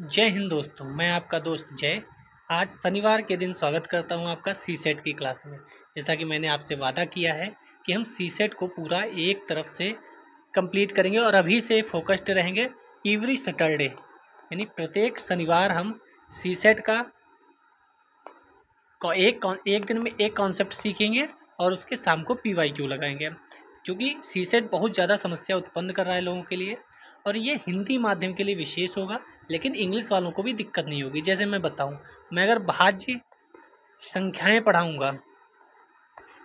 जय हिंद दोस्तों, मैं आपका दोस्त जय। आज शनिवार के दिन स्वागत करता हूं आपका सी सेट की क्लास में। जैसा कि मैंने आपसे वादा किया है कि हम सी सेट को पूरा एक तरफ से कंप्लीट करेंगे और अभी से फोकस्ड रहेंगे। एवरी सैटरडे यानी प्रत्येक शनिवार हम सी सेट का एक दिन में एक कॉन्सेप्ट सीखेंगे और उसके शाम को PYQ लगाएंगे, क्योंकि सी सेट बहुत ज़्यादा समस्या उत्पन्न कर रहा है लोगों के लिए। और ये हिंदी माध्यम के लिए विशेष होगा, लेकिन इंग्लिश वालों को भी दिक्कत नहीं होगी। जैसे मैं बताऊं, मैं अगर भाज्य संख्याएं पढ़ाऊंगा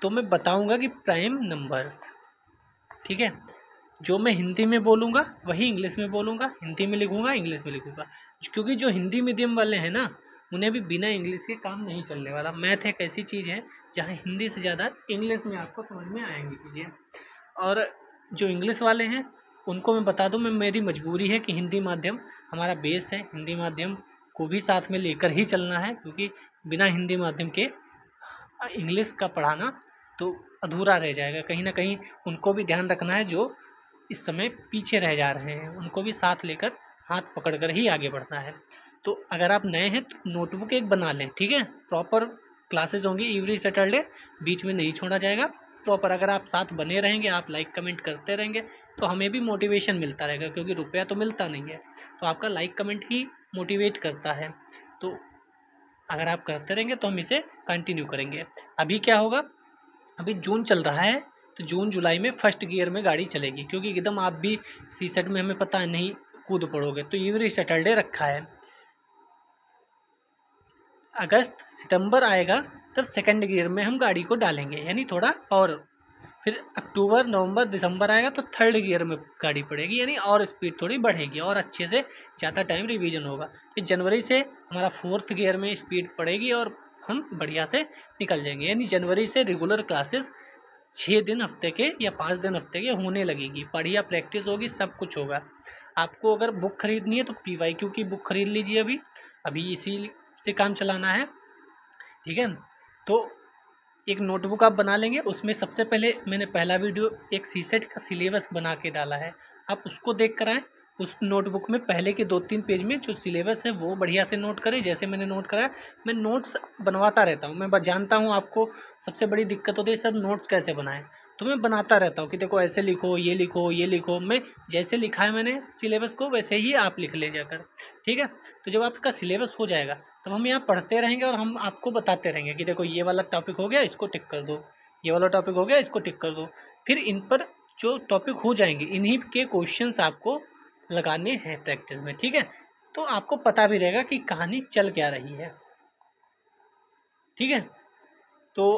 तो मैं बताऊंगा कि प्राइम नंबर्स, ठीक है। जो मैं हिंदी में बोलूँगा वही इंग्लिश में बोलूँगा, हिंदी में लिखूँगा इंग्लिश में लिखूँगा, क्योंकि जो हिंदी मीडियम वाले हैं ना, उन्हें भी बिना इंग्लिश के काम नहीं चलने वाला। मैथ एक ऐसी चीज़ है जहाँ हिंदी से ज़्यादा इंग्लिश में आपको समझ में आएंगी चीज़ें। और जो इंग्लिश वाले हैं उनको मैं बता दूं, मैं मेरी मजबूरी है कि हिंदी माध्यम हमारा बेस है, हिंदी माध्यम को भी साथ में लेकर ही चलना है, क्योंकि बिना हिंदी माध्यम के इंग्लिश का पढ़ाना तो अधूरा रह जाएगा। कहीं ना कहीं उनको भी ध्यान रखना है जो इस समय पीछे रह जा रहे हैं, उनको भी साथ लेकर हाथ पकड़कर ही आगे बढ़ना है। तो अगर आप नए हैं तो नोटबुक एक बना लें, ठीक है। प्रॉपर क्लासेस होंगी एवरी सैटरडे, बीच में नहीं छोड़ा जाएगा। प्रॉपर अगर आप साथ बने रहेंगे, आप लाइक कमेंट करते रहेंगे तो हमें भी मोटिवेशन मिलता रहेगा, क्योंकि रुपया तो मिलता नहीं है, तो आपका लाइक कमेंट ही मोटिवेट करता है। तो अगर आप करते रहेंगे तो हम इसे कंटिन्यू करेंगे। अभी क्या होगा, अभी जून चल रहा है तो जून जुलाई में फर्स्ट गियर में गाड़ी चलेगी, क्योंकि एकदम आप भी सी सेट में हमें पता है नहीं कूद पड़ोगे, तो एवरी सैटरडे रखा है। अगस्त सितंबर आएगा तब सेकंड गियर में हम गाड़ी को डालेंगे, यानी थोड़ा और। फिर अक्टूबर नवंबर दिसंबर आएगा तो थर्ड गियर में गाड़ी पड़ेगी, यानी और स्पीड थोड़ी बढ़ेगी और अच्छे से ज़्यादा टाइम रिवीजन होगा। फिर जनवरी से हमारा फोर्थ गियर में स्पीड पड़ेगी और हम बढ़िया से निकल जाएंगे। यानी जनवरी से रेगुलर क्लासेस 6 दिन हफ्ते के या 5 दिन हफ्ते के होने लगेगी, बढ़िया प्रैक्टिस होगी, सब कुछ होगा। आपको अगर बुक खरीदनी है तो PYQ की बुक खरीद लीजिए, अभी अभी इसी से काम चलाना है, ठीक है। तो एक नोटबुक आप बना लेंगे, उसमें सबसे पहले मैंने पहला वीडियो एक सी सेट का सिलेबस बना के डाला है, आप उसको देख कर आएँ। उस नोटबुक में पहले के 2-3 पेज में जो सिलेबस है वो बढ़िया से नोट करें, जैसे मैंने नोट करा है। मैं नोट्स बनवाता रहता हूँ, मैं जानता हूँ आपको सबसे बड़ी दिक्कत होती है सर नोट्स कैसे बनाएं, तो मैं बनाता रहता हूँ कि देखो ऐसे लिखो, ये लिखो, ये लिखो। मैं जैसे लिखा है मैंने सिलेबस को वैसे ही आप लिख ले जाकर, ठीक है। तो जब आपका सिलेबस हो जाएगा तब हम यहाँ पढ़ते रहेंगे और हम आपको बताते रहेंगे कि देखो ये वाला टॉपिक हो गया, इसको टिक कर दो, ये वाला टॉपिक हो गया, इसको टिक कर दो। फिर इन पर जो टॉपिक हो जाएंगे इन्हीं के क्वेश्चंस आपको लगाने हैं प्रैक्टिस में, ठीक है। तो आपको पता भी रहेगा कि कहानी चल क्या रही है, ठीक है। तो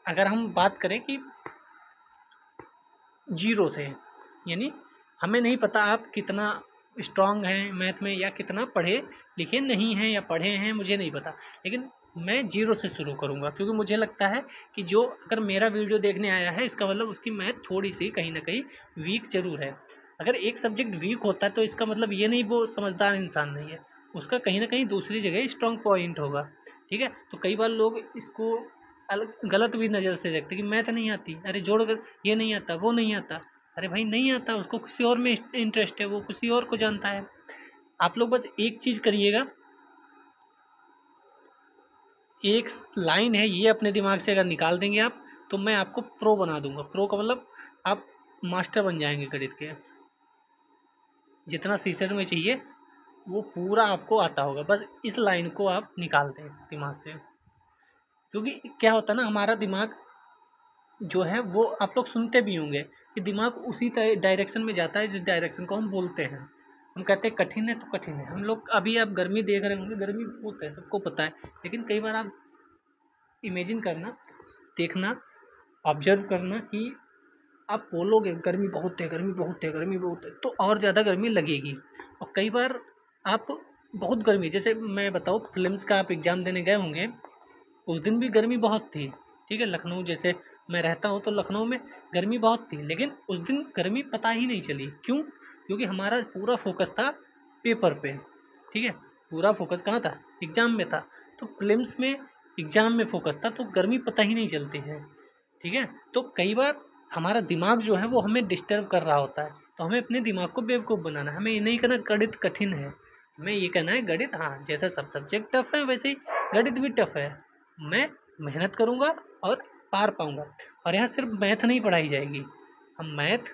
अगर हम बात करें कि जीरो से, यानी हमें नहीं पता आप कितना स्ट्रांग हैं मैथ में या कितना पढ़े लिखे नहीं हैं या पढ़े हैं, मुझे नहीं पता, लेकिन मैं जीरो से शुरू करूंगा, क्योंकि मुझे लगता है कि जो अगर मेरा वीडियो देखने आया है इसका मतलब उसकी मैथ थोड़ी सी कहीं ना कहीं वीक जरूर है। अगर एक सब्जेक्ट वीक होता है तो इसका मतलब ये नहीं वो समझदार इंसान नहीं है, उसका कहीं ना कहीं दूसरी जगह स्ट्रांग पॉइंट होगा, ठीक है। तो कई बार लोग इसको गलत भी नज़र से देखते कि मैथ नहीं आती, अरे जोड़ कर ये नहीं आता, वो नहीं आता। अरे भाई नहीं आता, उसको किसी और में इंटरेस्ट है, वो किसी और को जानता है। आप लोग बस एक चीज़ करिएगा, एक लाइन है ये अपने दिमाग से अगर निकाल देंगे आप तो मैं आपको प्रो बना दूंगा। प्रो का मतलब आप मास्टर बन जाएंगे गणित के, जितना सीसेट में चाहिए वो पूरा आपको आता होगा। बस इस लाइन को आप निकाल दें दिमाग से, क्योंकि क्या होता है ना, हमारा दिमाग जो है वो आप लोग सुनते भी होंगे कि दिमाग उसी डायरेक्शन में जाता है जिस डायरेक्शन को हम बोलते हैं। हम कहते हैं कठिन है तो कठिन है। हम लोग अभी आप गर्मी देख रहे होंगे, गर्मी बहुत है सबको पता है, लेकिन कई बार आप इमेजिन करना, देखना, ऑब्जर्व करना कि आप बोलोगे गर्मी बहुत है, गर्मी बहुत है, गर्मी बहुत है, तो और ज़्यादा गर्मी लगेगी। और कई बार आप बहुत गर्मी, जैसे मैं बताऊँ फिल्म्स का आप एग्ज़ाम देने गए होंगे, उस दिन भी गर्मी बहुत थी, ठीक है। लखनऊ जैसे मैं रहता हूँ तो लखनऊ में गर्मी बहुत थी, लेकिन उस दिन गर्मी पता ही नहीं चली। क्यों? क्योंकि हमारा पूरा फोकस था पेपर पे, ठीक है। पूरा फोकस कहाँ था? एग्ज़ाम में था। तो प्रीलिम्स में एग्ज़ाम में फोकस था तो गर्मी पता ही नहीं चलती है, ठीक है। तो कई बार हमारा दिमाग जो है वो हमें डिस्टर्ब कर रहा होता है, तो हमें अपने दिमाग को बेवकूफ़ बनाना है। हमें ये नहीं कहना गणित कठिन है, मैं ये कहना है गणित, हाँ जैसे सब सब्जेक्ट टफ है वैसे ही गणित भी टफ है। मैं मेहनत करूँगा और पार पाऊँगा। और यहाँ सिर्फ मैथ नहीं पढ़ाई जाएगी, हम मैथ,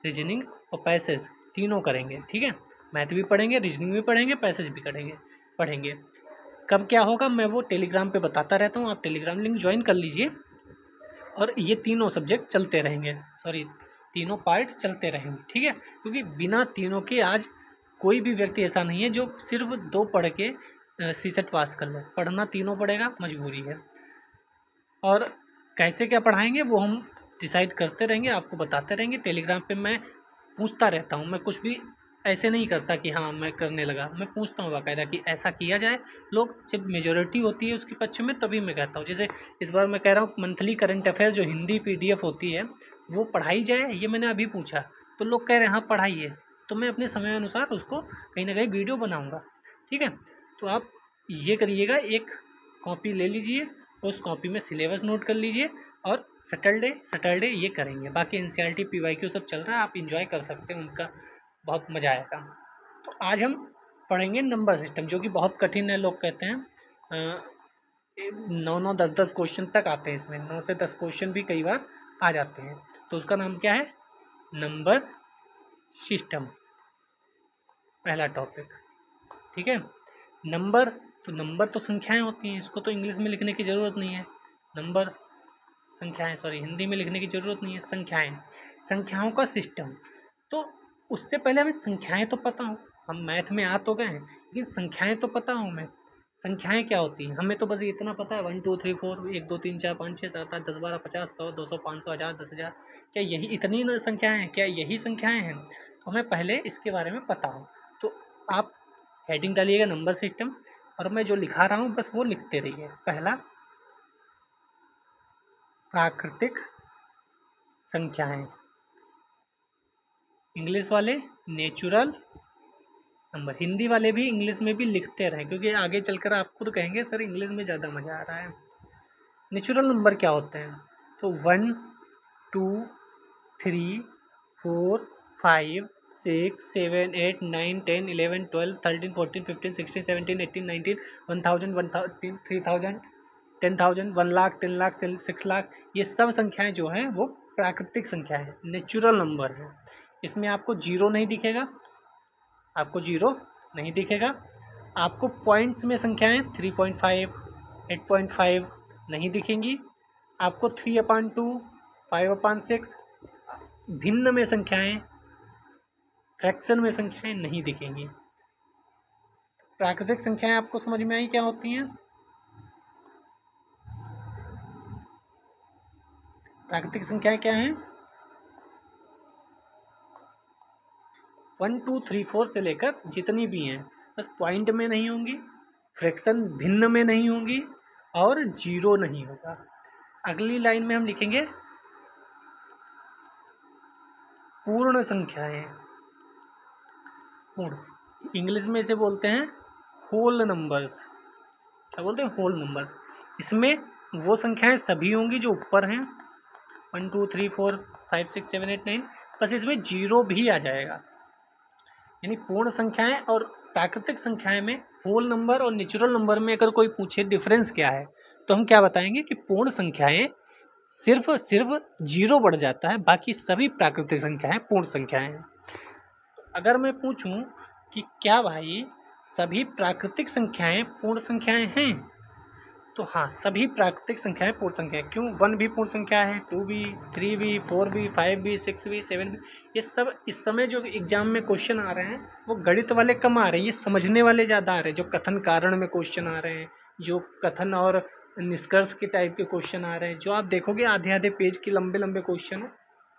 रीजनिंग और पैसेज तीनों करेंगे, ठीक है। मैथ भी पढ़ेंगे, रीजनिंग भी पढ़ेंगे, पैसेज भी पढ़ेंगे। कब क्या होगा मैं वो टेलीग्राम पे बताता रहता हूँ, आप टेलीग्राम लिंक ज्वाइन कर लीजिए। और ये तीनों सब्जेक्ट चलते रहेंगे, सॉरी तीनों पार्ट चलते रहेंगे, ठीक है। क्योंकि बिना तीनों के आज कोई भी व्यक्ति ऐसा नहीं है जो सिर्फ 2 पढ़ के सीसेट पास कर ले। पढ़ना तीनों पड़ेगा, मजबूरी है। और कैसे क्या पढ़ाएंगे वो हम डिसाइड करते रहेंगे, आपको बताते रहेंगे। टेलीग्राम पे मैं पूछता रहता हूँ, मैं कुछ भी ऐसे नहीं करता कि हाँ मैं करने लगा, मैं पूछता हूँ बाकायदा कि ऐसा किया जाए। लोग जब मेजोरिटी होती है उसके पक्ष में तभी मैं कहता हूँ। जैसे इस बार मैं कह रहा हूँ मंथली करंट अफेयर जो हिंदी PDF होती है वो पढ़ाई जाए, ये मैंने अभी पूछा तो लोग कह रहे हैं हाँ पढ़ाइए, तो मैं अपने समय अनुसार उसको कहीं ना कहीं वीडियो बनाऊँगा, ठीक है। तो आप ये करिएगा, एक कॉपी ले लीजिए, उस कॉपी में सिलेबस नोट कर लीजिए और सैटरडे ये करेंगे। बाकी NCERT PYQ सब चल रहा है, आप इंजॉय कर सकते हैं, उनका बहुत मज़ा आएगा। तो आज हम पढ़ेंगे नंबर सिस्टम, जो कि बहुत कठिन है। लोग कहते हैं 9 10 क्वेश्चन तक आते हैं इसमें, 9 से 10 क्वेश्चन भी कई बार आ जाते हैं। तो उसका नाम क्या है? नंबर सिस्टम, पहला टॉपिक, ठीक है। नंबर तो संख्याएं होती हैं, इसको तो इंग्लिश में लिखने की ज़रूरत नहीं है। नंबर संख्याएं, सॉरी हिंदी में लिखने की ज़रूरत नहीं है, संख्याओं का सिस्टम। तो उससे पहले हमें संख्याएं तो पता हो, हम मैथ में आ तो गए हैं लेकिन संख्याएं तो पता हो हमें। संख्याएं क्या होती हैं हमें तो बस इतना पता है, 1 2 3 4 1 2 3 4 5 6 7 8 10 12 50 100 200 500 1000 10,000, क्या यही इतनी संख्याएं हैं? क्या यही संख्याएं हैं? तो हमें पहले इसके बारे में पता हो। तो आप हेडिंग डालिएगा नंबर सिस्टम, और मैं जो लिखा रहा हूँ बस वो लिखते रहिए। पहला, प्राकृतिक संख्याएं, इंग्लिश वाले नेचुरल नंबर, हिंदी वाले भी इंग्लिश में भी लिखते रहें, क्योंकि आगे चलकर आप खुद कहेंगे सर इंग्लिश में ज़्यादा मज़ा आ रहा है। नेचुरल नंबर क्या होते हैं? तो 1 2 3 4 5 6 7 8 9 10 11 12 13 14 15 16 17 18 19 1000 1000 3000 10,000 1 लाख 10 लाख 6 लाख, ये सब संख्याएं जो हैं वो प्राकृतिक संख्याएं हैं, नेचुरल नंबर है। इसमें आपको जीरो नहीं दिखेगा, आपको पॉइंट्स में संख्याएं 3.5 8.5 नहीं दिखेंगी, आपको 3/2 5/6 भिन्न में संख्याएं, फ्रैक्शन में संख्याएं नहीं दिखेंगी। प्राकृतिक संख्याएं आपको समझ में आई क्या होती हैं? प्राकृतिक संख्याएं क्या हैं? 1 2 3 4 से लेकर जितनी भी हैं, बस पॉइंट में नहीं होंगी, फ्रैक्शन भिन्न में नहीं होंगी और जीरो नहीं होगा। अगली लाइन में हम लिखेंगे पूर्ण संख्याएं। पूर्ण, इंग्लिश में इसे बोलते हैं होल नंबर्स। क्या बोलते हैं? Whole numbers. इसमें वो संख्याएं सभी होंगी जो ऊपर हैं, 1 2 3 4 5 6 7 8 9, बस इसमें जीरो भी आ जाएगा। यानी पूर्ण संख्याएं और प्राकृतिक संख्याएं में, होल नंबर और नेचुरल नंबर में अगर कोई पूछे डिफरेंस क्या है, तो हम क्या बताएंगे कि पूर्ण संख्याएं सिर्फ जीरो बढ़ जाता है, बाकी सभी प्राकृतिक संख्याएं पूर्ण संख्याएं हैं। अगर मैं पूछूं कि क्या भाई सभी प्राकृतिक संख्याएं पूर्ण संख्याएं हैं, तो हाँ सभी प्राकृतिक संख्याएं पूर्ण संख्या है। क्यों? 1 भी पूर्ण संख्या है, 2 भी, 3 भी, 4 भी, 5 भी, 6 भी, 7 भी। ये सब इस समय जो एग्जाम में क्वेश्चन आ रहे हैं वो गणित वाले कम आ रहे हैं, ये समझने वाले ज़्यादा आ रहे हैं। जो कथन कारण में क्वेश्चन आ रहे हैं, जो कथन और निष्कर्ष के टाइप के क्वेश्चन आ रहे हैं, जो आप देखोगे आधे पेज के लंबे लंबे क्वेश्चन है,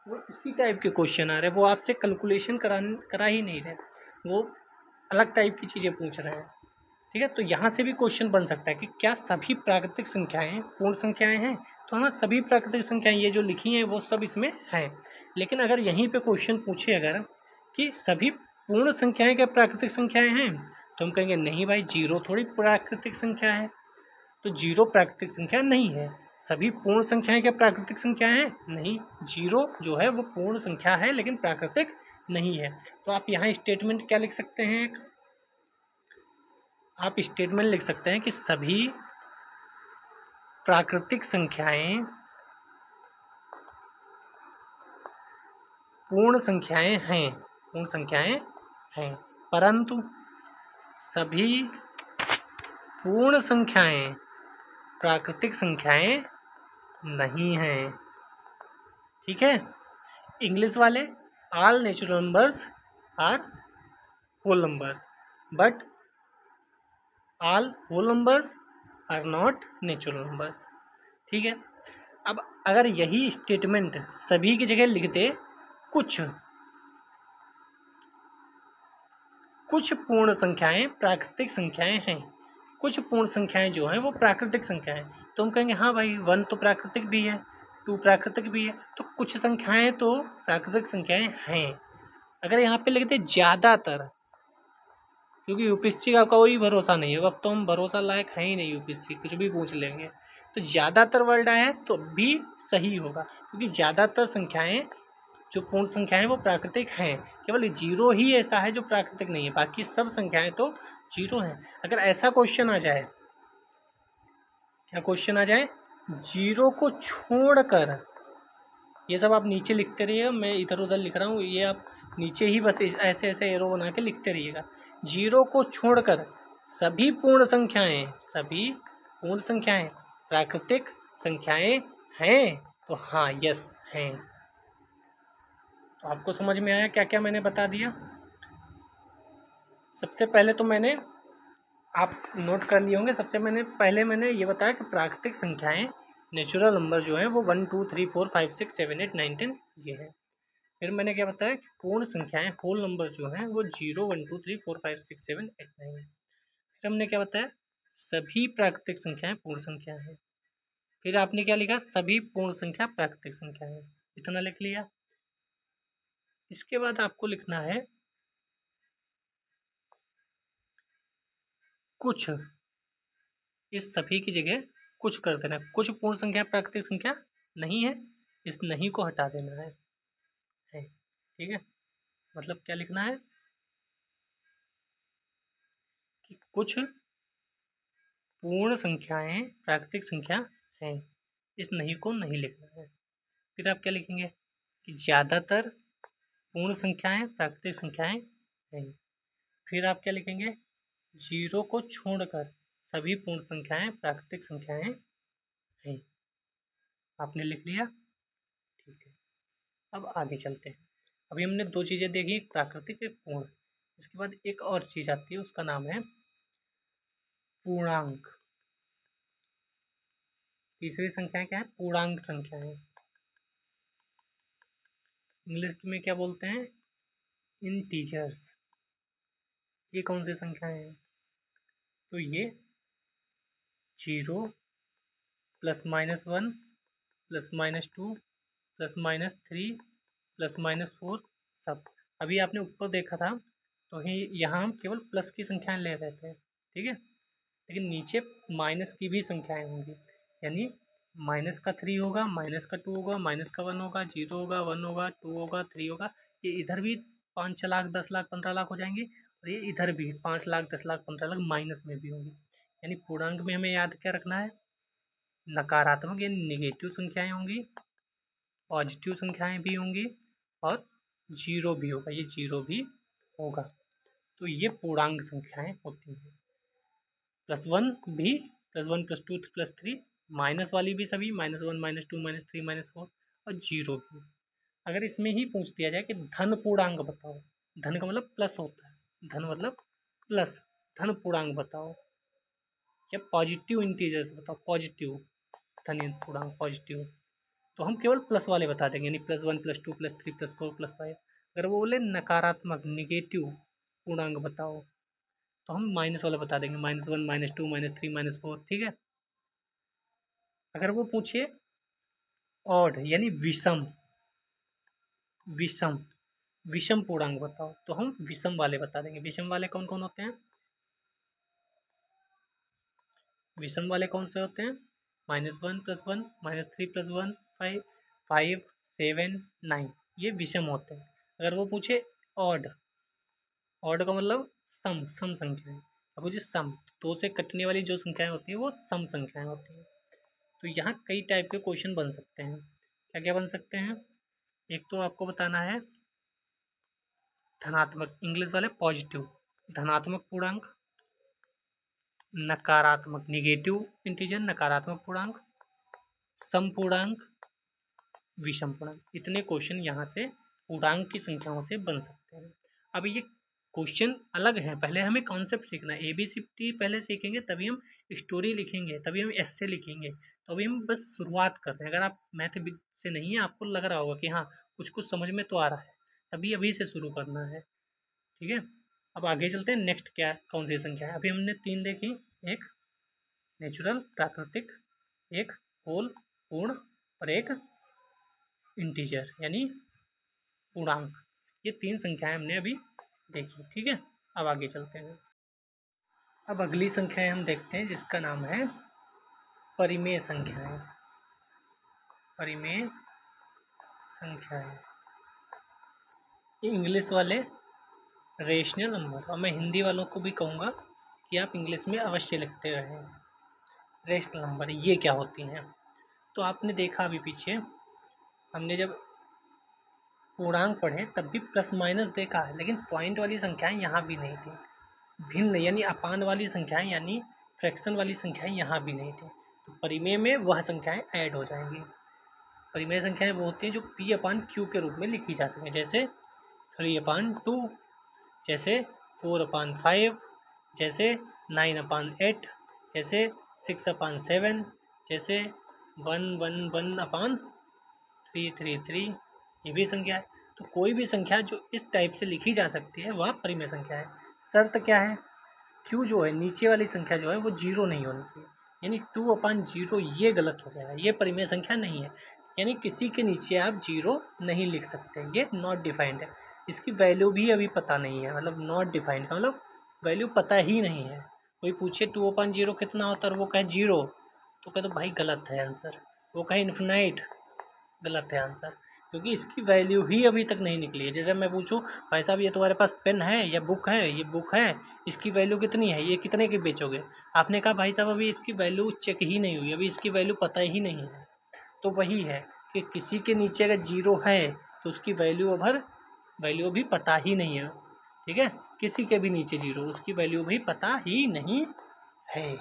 वो इसी टाइप के क्वेश्चन आ रहे हैं। वो आपसे कैलकुलेशन करा ही नहीं रहे, वो अलग टाइप की चीज़ें पूछ रहे हैं, ठीक है। तो यहाँ से भी क्वेश्चन बन सकता है कि क्या सभी प्राकृतिक संख्याएं पूर्ण संख्याएं हैं? तो हाँ सभी प्राकृतिक संख्याएं ये जो लिखी हैं वो सब इसमें है। लेकिन अगर यहीं पे क्वेश्चन पूछे अगर कि सभी पूर्ण संख्याएं क्या प्राकृतिक संख्याएं हैं, तो हम कहेंगे नहीं भाई, जीरो थोड़ी प्राकृतिक संख्या है। तो जीरो प्राकृतिक संख्या नहीं है। सभी पूर्ण संख्याएं क्या प्राकृतिक संख्याएं हैं? नहीं, जीरो जो है वो पूर्ण संख्या है लेकिन प्राकृतिक नहीं है। तो आप यहाँ स्टेटमेंट क्या लिख सकते हैं? आप स्टेटमेंट लिख सकते हैं कि सभी प्राकृतिक संख्याएं पूर्ण संख्याएं हैं, पूर्ण संख्याएं हैं, परंतु सभी पूर्ण संख्याएं प्राकृतिक संख्याएं नहीं हैं। ठीक है। इंग्लिश वाले, all natural numbers are whole number, but all whole numbers are not natural numbers. ठीक है। अब अगर यही स्टेटमेंट सभी की जगह लिख दे कुछ पूर्ण संख्याएं प्राकृतिक संख्याएं हैं, कुछ पूर्ण संख्याएं जो हैं वो प्राकृतिक संख्याएं, तो हम कहेंगे हाँ भाई 1 तो प्राकृतिक भी है, 2 प्राकृतिक भी है, तो कुछ संख्याएं तो प्राकृतिक संख्याएं हैं। अगर यहाँ पे लिख दे ज़्यादातर, क्योंकि यूपीएससी का कोई भरोसा नहीं है, अब तो हम भरोसा लायक है ही नहीं, यूपीएससी कुछ भी पूछ लेंगे, तो ज़्यादातर वर्ड आए तो भी सही होगा, क्योंकि ज़्यादातर संख्याएं जो पूर्ण संख्याएं वो प्राकृतिक हैं, केवल जीरो ही ऐसा है जो प्राकृतिक नहीं है, बाकी सब संख्याएं तो जीरो हैं। अगर ऐसा क्वेश्चन आ जाए, क्या क्वेश्चन आ जाए, जीरो को छोड़कर, ये सब आप नीचे लिखते रहिएगा, मैं इधर उधर लिख रहा हूँ, ये आप नीचे ही बस ऐसे ऐसे एरो बना के लिखते रहिएगा। जीरो को छोड़कर सभी पूर्ण संख्याएं प्राकृतिक संख्याएं हैं, तो हाँ यस हैं। तो आपको समझ में आया क्या क्या मैंने बता दिया। सबसे पहले तो मैंने, आप नोट कर लिए होंगे, पहले मैंने ये बताया कि प्राकृतिक संख्याएं नेचुरल नंबर जो है वो 1 2 3 4 5 6 7 8 9 10 ये है। फिर मैंने क्या बताया कि पूर्ण संख्याएं होल नंबर जो हैं वो 0 1 2 3 4 5 6 7 8 9 है। फिर हमने क्या बताया, सभी प्राकृतिक संख्याएं पूर्ण संख्या हैं। फिर आपने क्या लिखा, सभी पूर्ण संख्या प्राकृतिक संख्या है, इतना लिख लिया। इसके बाद आपको लिखना है कुछ, इस सभी की जगह कुछ कर देना, कुछ पूर्ण संख्या प्राकृतिक संख्या नहीं है, इस नहीं को हटा देना है। ठीक है। मतलब क्या लिखना है कि कुछ पूर्ण संख्याएं प्राकृतिक संख्या हैं, इस नहीं को नहीं लिखना है। फिर आप क्या लिखेंगे कि ज़्यादातर पूर्ण संख्याएं प्राकृतिक संख्याएं हैं। फिर आप क्या लिखेंगे, जीरो को छोड़कर सभी पूर्ण संख्याएं प्राकृतिक संख्याएं हैं। आपने लिख लिया। ठीक है। अब आगे चलते हैं। अभी हमने दो चीज़ें देखी, एक प्राकृतिक एक पूर्ण। इसके बाद एक और चीज़ आती है, उसका नाम है पूर्णांक। तीसरी संख्या क्या है, पूर्णांक संख्या है। इंग्लिश में क्या बोलते हैं, इंटीजर्स। ये कौन सी संख्याएं हैं, तो ये 0 +-1 +-2 +-3 +-4 सब। अभी आपने ऊपर देखा था तो ही यहाँ हम केवल प्लस की संख्याएं ले रहे थे, ठीक है, लेकिन नीचे माइनस की भी संख्याएं होंगी, यानी -3 होगा, -2 होगा, -1 होगा, 0 होगा, 1 होगा, 2 होगा, 3 होगा। ये इधर भी 5 लाख 10 लाख 15 लाख हो जाएंगे, और ये इधर भी 5 लाख 10 लाख 15 लाख माइनस में भी होंगी। यानी पूर्णांक में हमें याद क्या रखना है, नकारात्मक यानी निगेटिव संख्याएं होंगी, पॉजिटिव संख्याएं भी होंगी, और जीरो भी होगा, ये जीरो भी होगा। तो ये पूर्णांक संख्याएं होती हैं। +1 भी, +1 +2 +3, माइनस वाली भी सभी, -1 -2 -3 -4, और जीरो भी। अगर इसमें ही पूछ दिया जाए कि धन पूर्णांक बताओ, धन का मतलब प्लस होता है, धन मतलब प्लस, धन पूर्णांक बताओ, या पॉजिटिव इंटीजर्स बताओ, पॉजिटिव धन पूर्णांक पॉजिटिव, तो हम केवल प्लस वाले बता देंगे, यानी +1 +2 +3 +4 +5। अगर वो बोले नकारात्मक निगेटिव पूर्णांक बताओ, तो हम माइनस वाला बता देंगे, -1 -2 -3 -4, ठीक है। अगर वो पूछे ऑड यानी विषम, विषम विषम पूर्णांक बताओ, तो हम विषम वाले बता देंगे। विषम वाले कौन कौन होते हैं, विषम वाले कौन से होते हैं, -1 +1 -3 +1 5 5 7 9, ये विषम होते हैं। अगर वो पूछे ऑड, ऑड का मतलब सम संख्या है, अपोजिट सम, दो से कटने वाली जो संख्याएं होती हैं वो सम संख्याएं होती हैं। तो यहाँ कई टाइप के क्वेश्चन बन सकते हैं। क्या क्या बन सकते हैं? एक तो आपको बताना है धनात्मक, इंग्लिश वाले पॉजिटिव, धनात्मक पूर्णांक, नकारात्मक निगेटिव इंटीजर नकारात्मक पूर्णांक, सम पूर्णांक, विषम पूर्णांक। इतने क्वेश्चन यहाँ से पूर्णांक की संख्याओं से बन सकते हैं। अब ये क्वेश्चन अलग हैं, पहले हमें कॉन्सेप्ट सीखना है। ABCD पहले सीखेंगे तभी हम स्टोरी लिखेंगे, तभी हम एस्से लिखेंगे। तो अभी हम बस शुरुआत कर रहे हैं। अगर आप मैथ से नहीं है, आपको लग रहा होगा कि हाँ कुछ कुछ समझ में तो आ रहा है, तभी अभी से शुरू करना है। ठीक है, अब आगे चलते हैं। नेक्स्ट क्या कौन सी संख्या है? अभी हमने 3 देखी, एक नेचुरल प्राकृतिक, एक होल पूर्ण, और एक इंटीजर यानी पूर्णांक। ये 3 संख्याएं हमने अभी देखी। ठीक है, अब आगे चलते हैं। अब अगली संख्याएं हम देखते हैं जिसका नाम है परिमेय संख्याएं। परिमेय संख्याएं, ये इंग्लिश वाले रेशनल नंबर, और मैं हिंदी वालों को भी कहूँगा कि आप इंग्लिश में अवश्य लिखते रहें। रेशनल नंबर ये क्या होती हैं? तो आपने देखा अभी पीछे हमने जब पूर्णांक पढ़े तब भी प्लस माइनस देखा है, लेकिन पॉइंट वाली संख्याएं यहाँ भी नहीं थी। भिन्न यानी अपान वाली संख्याएं यानी फ्रैक्शन वाली संख्याएं यहाँ भी नहीं थी। तो परिमेय में वह संख्याएं ऐड हो जाएंगी। परिमेय संख्याएं वो होती हैं जो P/Q के रूप में लिखी जा सके, जैसे 3/2, जैसे 4/5, जैसे 9/8, जैसे 6/7, जैसे 1/333। ये भी संख्या है। तो कोई भी संख्या जो इस टाइप से लिखी जा सकती है वह परिमेय संख्या है। शर्त क्या है? Q जो है नीचे वाली संख्या जो है वो 0 नहीं होनी चाहिए, यानी 2/0 ये गलत हो जाएगा, ये परिमेय संख्या नहीं है। यानी किसी के नीचे आप 0 नहीं लिख सकते, ये नॉट डिफाइंड है। इसकी वैल्यू भी अभी पता नहीं है, मतलब नॉट डिफाइंड का मतलब वैल्यू पता ही नहीं है। कोई पूछे 2/0 कितना होता है और वो कहे 0, तो कहे तो भाई गलत है आंसर। वो कहे इन्फिनाइट, गलत है आंसर, क्योंकि इसकी वैल्यू ही अभी तक नहीं निकली है। जैसे मैं पूछूं भाई साहब ये तुम्हारे पास पेन है या बुक है? ये बुक है, इसकी वैल्यू कितनी है? ये कितने की बेचोगे? आपने कहा भाई साहब अभी इसकी वैल्यू चेक ही नहीं हुई, अभी इसकी वैल्यू पता ही नहीं है। तो वही है कि किसी के नीचे अगर 0 है तो उसकी वैल्यू भी पता ही नहीं है। ठीक है, किसी के भी नीचे 0 उसकी वैल्यू भी पता ही नहीं है।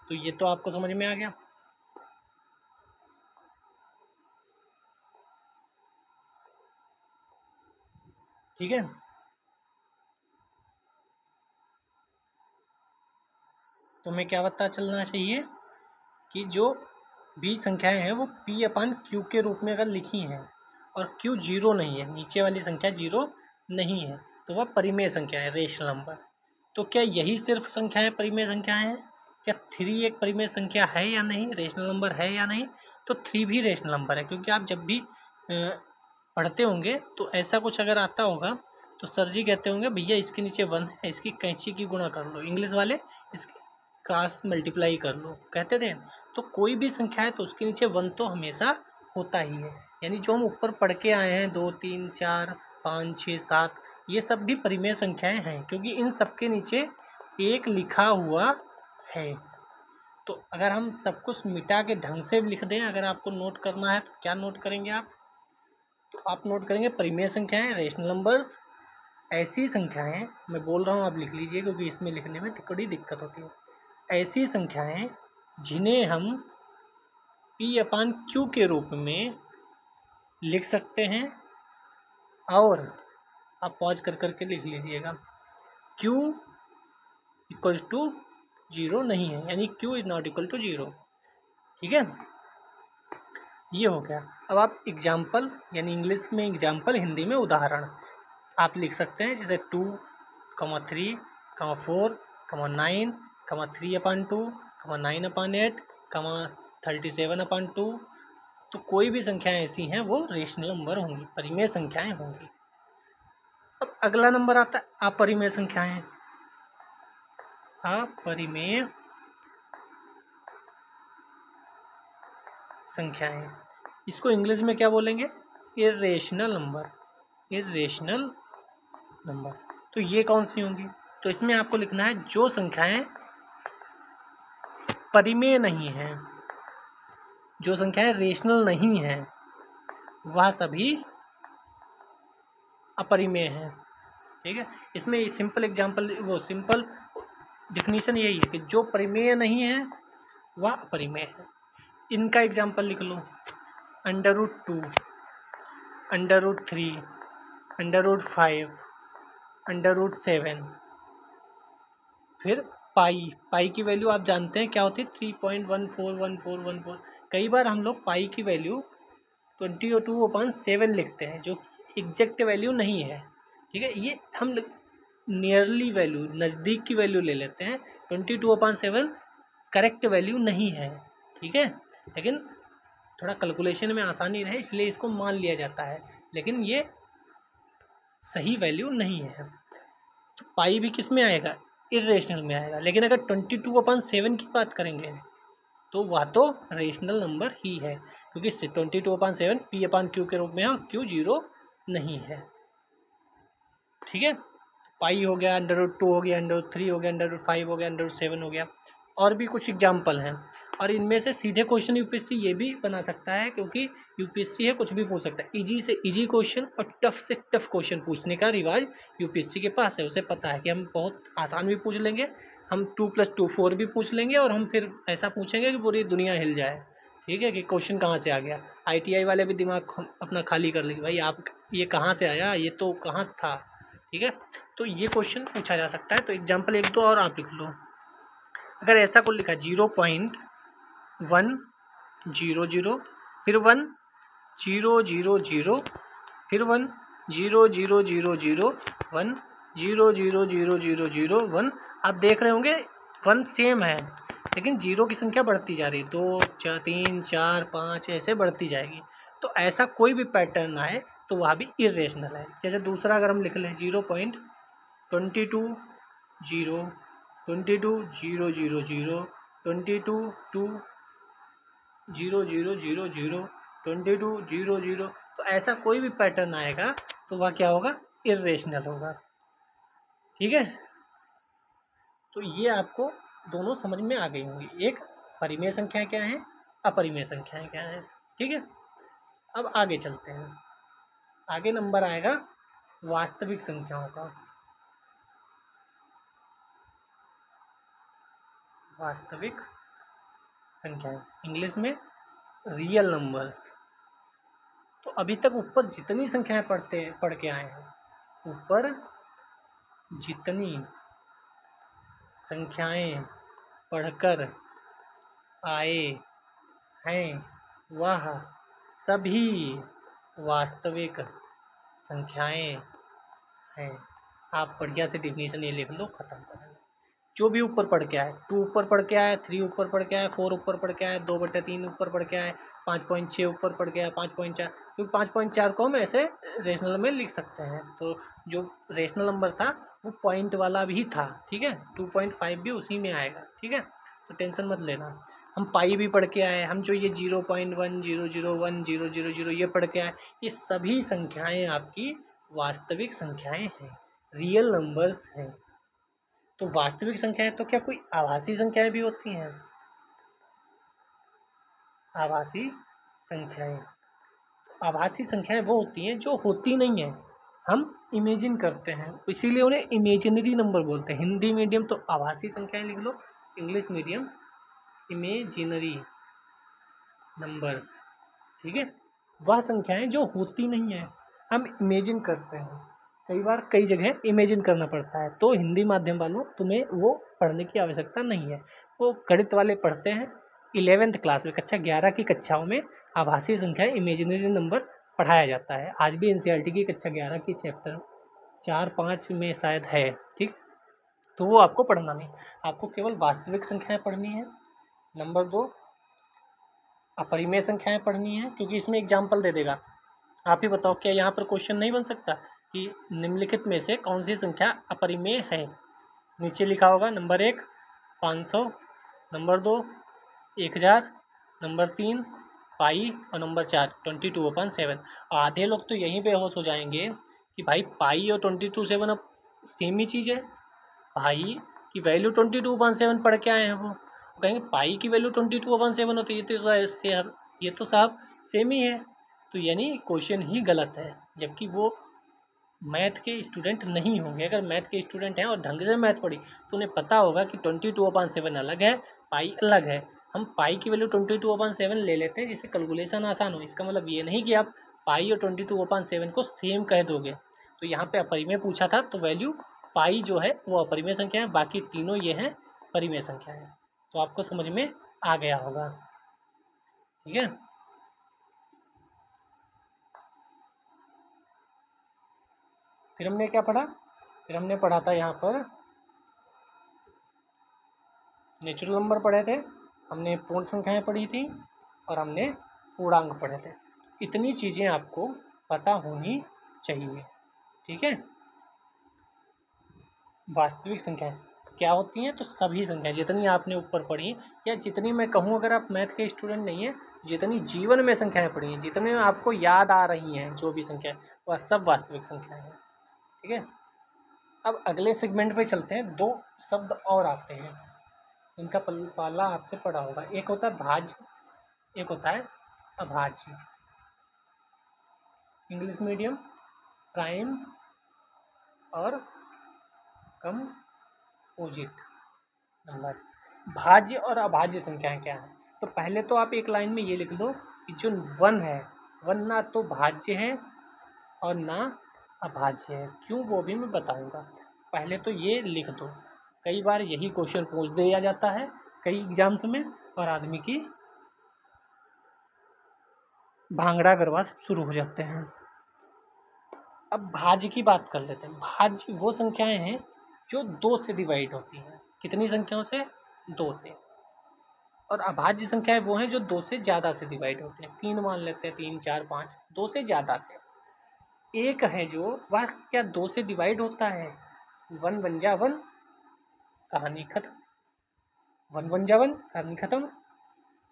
तो ये तो आपको समझ में आ गया। ठीक है, तो हमें क्या पता चलना चाहिए कि जो भी संख्याएं हैं वो P/Q के रूप में अगर लिखी हैं और Q 0 नहीं है, नीचे वाली संख्या 0 नहीं है, तो वह परिमेय संख्या है, रेशनल नंबर। तो क्या यही सिर्फ संख्याएं परिमेय संख्याएं हैं? क्या 3 एक परिमेय संख्या है या नहीं, रेशनल नंबर है या नहीं? तो 3 भी रेशनल नंबर है, क्योंकि आप जब भी पढ़ते होंगे तो ऐसा कुछ अगर आता होगा तो सर जी कहते होंगे भैया इसके नीचे 1 है, इसकी कैंची की गुणा कर लो, इंग्लिश वाले इसकी क्रॉस मल्टीप्लाई कर लो, कहते थे। तो कोई भी संख्या है तो उसके नीचे 1 तो हमेशा होता ही है। यानी जो हम ऊपर पढ़ के आए हैं 2, 3, 4, 5, 6, 7, ये सब भी परिमेय संख्याएं हैं, क्योंकि इन सब के नीचे 1 लिखा हुआ है। तो अगर हम सब कुछ मिटा के ढंग से लिख दें, अगर आपको नोट करना है तो क्या नोट करेंगे आप? तो आप नोट करेंगे परिमेय संख्याएं, रेशनल नंबर्स, ऐसी संख्याएं, मैं बोल रहा हूँ आप लिख लीजिए क्योंकि इसमें लिखने में थोड़ी दिक्कत होती है। ऐसी संख्याएं जिन्हें हम P/Q के रूप में लिख सकते हैं, और आप पॉज कर करके लिख लीजिएगा, Q इक्वल्स टू 0 नहीं है, यानी Q is not equal to 0। ठीक है, ये हो गया। अब आप एग्जाम्पल यानी इंग्लिश में एग्जाम्पल, हिंदी में उदाहरण आप लिख सकते हैं, जैसे 2, 3, 4, 9, 3/2, 9/8, 37/2। तो कोई भी संख्याएं ऐसी हैं वो रेशनल नंबर होंगी, परिमेय संख्याएं होंगी। अब अगला नंबर आता है अपरिमेय संख्याएं। अपरिमेय संख्याएं, इसको इंग्लिश में क्या बोलेंगे? Irrational number. Irrational number. तो ये कौन सी होंगी? तो इसमें आपको लिखना है जो संख्याएं परिमेय नहीं हैं, जो संख्याएं रेशनल नहीं हैं, वह सभी अपरिमेय हैं। ठीक है, इसमें सिंपल एग्जांपल, वो सिंपल डिफिनीशन यही है कि जो परिमेय नहीं है वह अपरिमेय है। इनका एग्जांपल लिख लो, √2, √3, √5, √7। फिर पाई की वैल्यू आप जानते हैं क्या होती है, 3.141414। कई बार हम लोग पाई की वैल्यू 22/7 लिखते हैं, जो एग्जैक्ट वैल्यू नहीं है। ठीक है, ये हम नियरली वैल्यू, नज़दीक की वैल्यू ले लेते हैं। 22/7 करेक्ट वैल्यू नहीं है। ठीक है, लेकिन थोड़ा कैलकुलेशन में आसानी रहे इसलिए इसको मान लिया जाता है, लेकिन ये सही वैल्यू नहीं है। तो पाई भी किस में आएगा, इरेशनल में आएगा। लेकिन अगर 22/7 की बात करेंगे तो वह तो रेशनल नंबर ही है, क्योंकि 22/7 P/Q के रूप में है, Q 0 नहीं है। ठीक है, पाई हो गया, √2 हो गया, √3 हो गया, √5 हो गया, √7 हो गया। और भी कुछ एग्जाम्पल हैं, और इनमें से सीधे क्वेश्चन यूपीएससी ये भी बना सकता है, क्योंकि यूपीएससी है, कुछ भी पूछ सकता है। इजी से इजी क्वेश्चन और टफ से टफ क्वेश्चन पूछने का रिवाज यूपीएससी के पास है। उसे पता है कि हम बहुत आसान भी पूछ लेंगे, हम 2+2 4 भी पूछ लेंगे, और हम फिर ऐसा पूछेंगे कि पूरी दुनिया हिल जाए। ठीक है, कि क्वेश्चन कहाँ से आ गया। ITI वाले भी दिमाग अपना खाली कर लेंगे, भाई आप ये कहाँ से आया, ये तो कहाँ था। ठीक है, तो ये क्वेश्चन पूछा जा सकता है। तो एग्जाम्पल 1-2 और आप लिख लो। अगर ऐसा कुछ लिखा 0.100, फिर 1 0 0 0, फिर 1 0 0 0 0 1 0 0 0 0 0 1। आप देख रहे होंगे 1 सेम है, लेकिन जीरो की संख्या बढ़ती जा रही है, 2 4 3 4 5 ऐसे बढ़ती जाएगी। तो ऐसा कोई भी पैटर्न आए तो वह भी इरेशनल है। जैसे दूसरा अगर हम लिख लें 0.22 0 22 0 0 0 22 2 0 0 0 0 22 0 0, तो ऐसा कोई भी पैटर्न आएगा तो वह क्या होगा, इरेशनल होगा। ठीक है, तो ये आपको दोनों समझ में आ गई होंगी, एक परिमेय संख्या क्या है, अपरिमेय संख्याएं क्या है। ठीक है, अब आगे चलते हैं। आगे नंबर आएगा वास्तविक संख्याओं का। वास्तविक संख्याएं, इंग्लिश में रियल नंबर्स। तो अभी तक ऊपर जितनी संख्याएं पढ़ के आए हैं, ऊपर जितनी संख्याएं पढ़कर आए हैं वह सभी वास्तविक संख्याएं हैं। आप बढ़िया से डिफिनीशन ये लिख लो, खत्म करेंगे। जो भी ऊपर पढ़ के आए, 2 ऊपर पढ़ के आए, 3 ऊपर पढ़ के आए, 4 ऊपर पढ़ के आए, 2/3 ऊपर पढ़ के आए, 5.6 ऊपर पढ़ के आए, 5.4, क्योंकि 5.4 को हम ऐसे रेशनल में लिख सकते हैं। तो जो रेशनल नंबर था वो पॉइंट वाला भी था। ठीक है, 2.5 भी उसी में आएगा। ठीक है, तो टेंशन मत लेना। हम पाई भी पढ़ के आए, हम जो ये 0.10010000 ये पढ़ के आए, ये सभी संख्याएं आपकी वास्तविक संख्याएं हैं, रियल नंबर्स हैं। तो वास्तविक संख्याएं तो क्या कोई आभासी संख्याएं भी होती हैं? आभासी संख्याएं, आभासी संख्याएं वो होती हैं जो होती नहीं है, हम इमेजिन करते हैं, इसीलिए उन्हें इमेजिनरी नंबर बोलते हैं। हिंदी मीडियम तो आभासी संख्याएं लिख लो, इंग्लिश मीडियम इमेजिनरी नंबर्स। ठीक है, वह संख्याएं जो होती नहीं है, हम इमेजिन करते हैं। कई बार कई जगह इमेजिन करना पड़ता है, तो हिंदी माध्यम वालों तुम्हें वो पढ़ने की आवश्यकता नहीं है। वो गणित वाले पढ़ते हैं 11th क्लास में, कक्षा 11 की कक्षाओं में आभासी संख्याएं इमेजिनरी नंबर पढ़ाया जाता है। आज भी NCERT की कक्षा 11 की चैप्टर 4-5 में शायद है। ठीक, तो वो आपको पढ़ना नहीं, आपको केवल वास्तविक संख्याएं पढ़नी है। नंबर 2 अपरिमेय संख्याएं पढ़नी है, क्योंकि इसमें एग्जाम्पल दे देगा। आप ही बताओ, क्या यहाँ पर क्वेश्चन नहीं बन सकता कि निम्नलिखित में से कौन सी संख्या अपरिमेय है? नीचे लिखा होगा नंबर 1 500, नंबर 2 1000, नंबर 3 पाई, और नंबर 4 22/7। आधे लोग तो यहीं बेहोश हो जाएंगे कि भाई पाई और 22/7 अब सेम ही चीज़ है। भाई की वैल्यू 22/7 पढ़ के आए हैं वो कहेंगे पाई की वैल्यू 22/7 होती है, ये तो साहब सेम ही है। तो यानी क्वेश्चन ही गलत है, जबकि वो मैथ के स्टूडेंट नहीं होंगे। अगर मैथ के स्टूडेंट हैं और ढंग से मैथ पढ़ी तो उन्हें पता होगा कि 22/7 अलग है, पाई अलग है। हम पाई की वैल्यू 22/7 ले लेते हैं जिससे कैलकुलेशन आसान हो। इसका मतलब ये नहीं कि आप पाई और 22/7 को सेम कह दोगे। तो यहाँ पे अपरिमेय पूछा था तो वैल्यू पाई जो है वो अपरिमेय संख्या है, बाकी तीनों ये हैं परिमेय संख्या है। तो आपको समझ में आ गया होगा, ठीक है। फिर हमने क्या पढ़ा, फिर हमने पढ़ा था यहाँ पर नेचुरल नंबर पढ़े थे, हमने पूर्ण संख्याएं पढ़ी थी और हमने पूर्णांक पढ़े थे। इतनी चीज़ें आपको पता होनी चाहिए, ठीक है। वास्तविक संख्याएं क्या होती हैं, तो सभी संख्याएं जितनी आपने ऊपर पढ़ी या जितनी मैं कहूँ अगर आप मैथ के स्टूडेंट नहीं हैं, जितनी जीवन में संख्याएं पढ़ी हैं, जितने आपको याद आ रही हैं जो भी संख्या वह सब वास्तविक संख्याएं हैं, ठीक है। अब अगले सेगमेंट पे चलते हैं। दो शब्द और आते हैं, इनका पाला आपसे पढ़ा होगा। एक होता है भाज्य, एक होता है अभाज्य। इंग्लिश मीडियम, प्राइम और कंपोजिट नंबर्स। भाज्य और अभाज्य संख्याएं क्या है, तो पहले तो आप एक लाइन में ये लिख दो कि जो वन है, वन ना तो भाज्य है और ना अभाज्य है। क्यों वो भी मैं बताऊंगा, पहले तो ये लिख दो। कई बार यही क्वेश्चन पूछ दिया जाता है कई एग्जाम्स में और आदमी की भांगड़ा गरबा शुरू हो जाते हैं। अब भाज्य की बात कर लेते हैं। भाज्य वो संख्याएं हैं जो 2 से डिवाइड होती हैं। कितनी संख्याओं से, 2 से। और अभाज्य संख्याएं वो हैं जो 2 से ज़्यादा से डिवाइड होते हैं। 3 मान लेते हैं, 3 4 5, 2 से ज़्यादा से। एक है जो वह क्या 2 से डिवाइड होता है, 1 बन जा 1, कहानी खत्म। 1 बन जा 1, कहानी खत्म।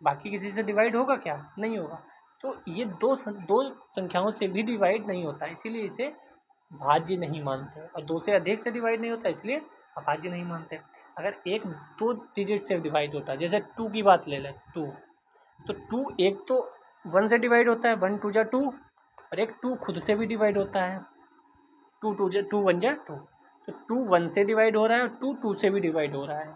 बाकी किसी से डिवाइड होगा क्या, नहीं होगा। तो ये दो संख्याओं से भी डिवाइड नहीं होता, इसीलिए इसे भाज्य नहीं मानते। और 2 से अधिक से डिवाइड नहीं होता इसलिए अभाज्य नहीं मानते। अगर एक 2 डिजिट से डिवाइड होता है, जैसे 2 की बात ले लें, 2, तो 2 एक तो 1 से डिवाइड होता है, 1 2 जा 2, और एक 2 खुद से भी डिवाइड होता है, 2 2 जा 2 1 जा 2। तो 2 1 से डिवाइड हो रहा है और 2 2 से भी डिवाइड हो रहा है।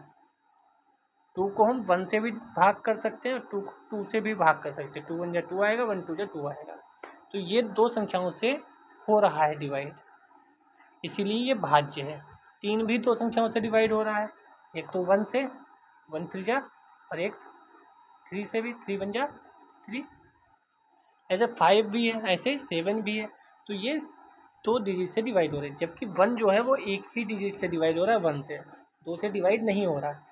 2 को हम 1 से भी भाग कर सकते हैं और 2 2 से भी भाग कर सकते हैं। 2 1 जा 2 आएगा, 1 2 जा 2 आएगा। तो ये 2 संख्याओं से हो रहा है डिवाइड, इसीलिए ये भाज्य है। 3 भी 2 संख्याओं से डिवाइड हो रहा है, एक तो 1 से, 1 3 जा, और एक 3 से भी, 3 1 जा 3। ऐसे 5 भी है, ऐसे 7 भी है। तो ये 2 डिजिट से डिवाइड हो रहे हैं, जबकि 1 जो है वो एक ही डिजिट से डिवाइड हो रहा है, 1 से, 2 से डिवाइड नहीं हो रहा है।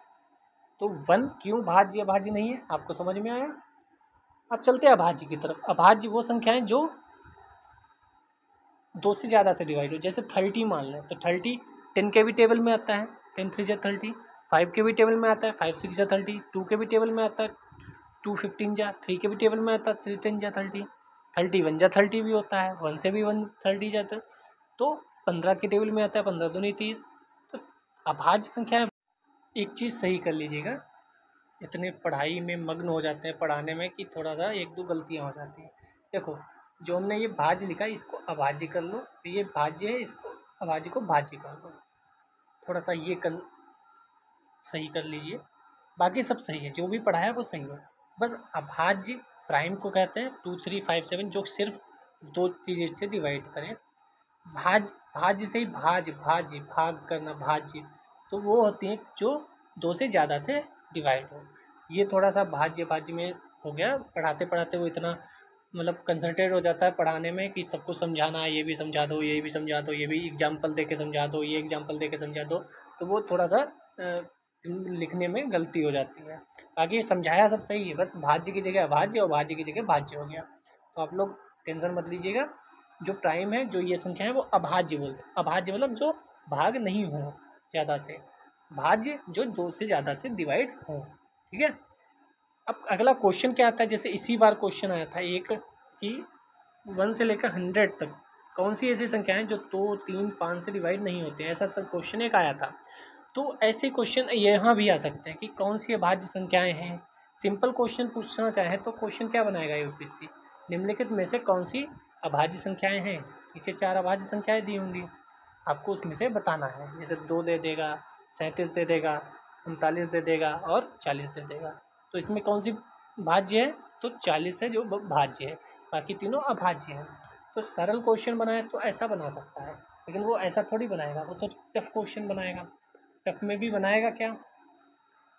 तो 1 क्यों भाज्य अभाज्य नहीं है, आपको समझ में आया। अब चलते हैं अभाज्य की तरफ। अभाज्य वो संख्याएं जो 2 से ज़्यादा से डिवाइड हो। जैसे 30 मान लें, तो 30 10 के भी टेबल में आता है, 10 3 जा 30। 5 के भी टेबल में आता है, 5 6 जा 30। 2 के भी टेबल में आता है, 2 15 जा। 3 के भी टेबल में आता है, 3 10 जा 30। 30 1 जा 30 भी होता है, 1 से भी 1 30 जाता है। तो 15 के टेबल में आता है, 15 दूनी 30। तो अभाज्य संख्या, एक चीज़ सही कर लीजिएगा, इतने पढ़ाई में मग्न हो जाते हैं पढ़ाने में कि थोड़ा सा 1 2 गलतियाँ हो जाती हैं। देखो, जो हमने ये भाज्य लिखा इसको अभाज्य कर लो, तो ये भाज्य है, इसको अभाज्य को भाज्य कर दो। थोड़ा सा ये सही कर लीजिए, बाकी सब सही है, जो भी पढ़ा है वो सही है। बस अभाज्य प्राइम को कहते हैं 2 3 5 7 जो सिर्फ 2 डिजिट से डिवाइड करें। भाज्य से ही भाग करना भाज्य, तो वो होती हैं जो 2 से ज़्यादा से डिवाइड हो। ये थोड़ा सा भाज्य में हो गया, पढ़ाते पढ़ाते वो इतना मतलब कंसंट्रेट हो जाता है पढ़ाने में कि सब कुछ समझाना है, ये भी समझा दो, ये भी समझा दो, ये भी एग्जाम्पल दे के समझा दो, ये एग्जाम्पल दे के समझा दो। तो वो थोड़ा सा लिखने में गलती हो जाती है। बाकी समझाया सब सही है, बस भाज्य की जगह अभाज्य और भाज्य की जगह भाज्य हो गया। तो आप लोग टेंशन मत लीजिएगा। जो प्राइम है, जो ये संख्या है, वो अभाज्य बोलते हैं। अभाज्य मतलब जो भाग नहीं हो ज़्यादा से, भाज्य जो 2 से ज़्यादा से डिवाइड हो, ठीक है। अब अगला क्वेश्चन क्या आता है, जैसे इसी बार क्वेश्चन आया था एक कि 1 से लेकर 100 तक कौन सी ऐसी संख्याएं जो 2 3 5 से डिवाइड नहीं होती हैं, ऐसा सब क्वेश्चन एक आया था। तो ऐसे क्वेश्चन यहाँ भी आ सकते हैं कि कौन सी अभाज्य संख्याएं हैं। सिंपल क्वेश्चन पूछना चाहे तो क्वेश्चन क्या बनाएगा यूपीएससी, निम्नलिखित में से कौन सी अभाज्य संख्याएं हैं। पीछे 4 अभाज्य संख्याएं दी होंगी, आपको उसमें से बताना है। जैसे 2 दे देगा, 37 दे देगा, 39 दे देगा और 40 दे देगा। तो इसमें कौन सी भाज्य है, तो 40 है जो भाज्य है, बाकी तीनों अभाज्य हैं। तो सरल क्वेश्चन बनाए तो ऐसा बना सकता है, लेकिन वो ऐसा थोड़ी बनाएगा, वो तो टफ क्वेश्चन बनाएगा। टफ में भी बनाएगा क्या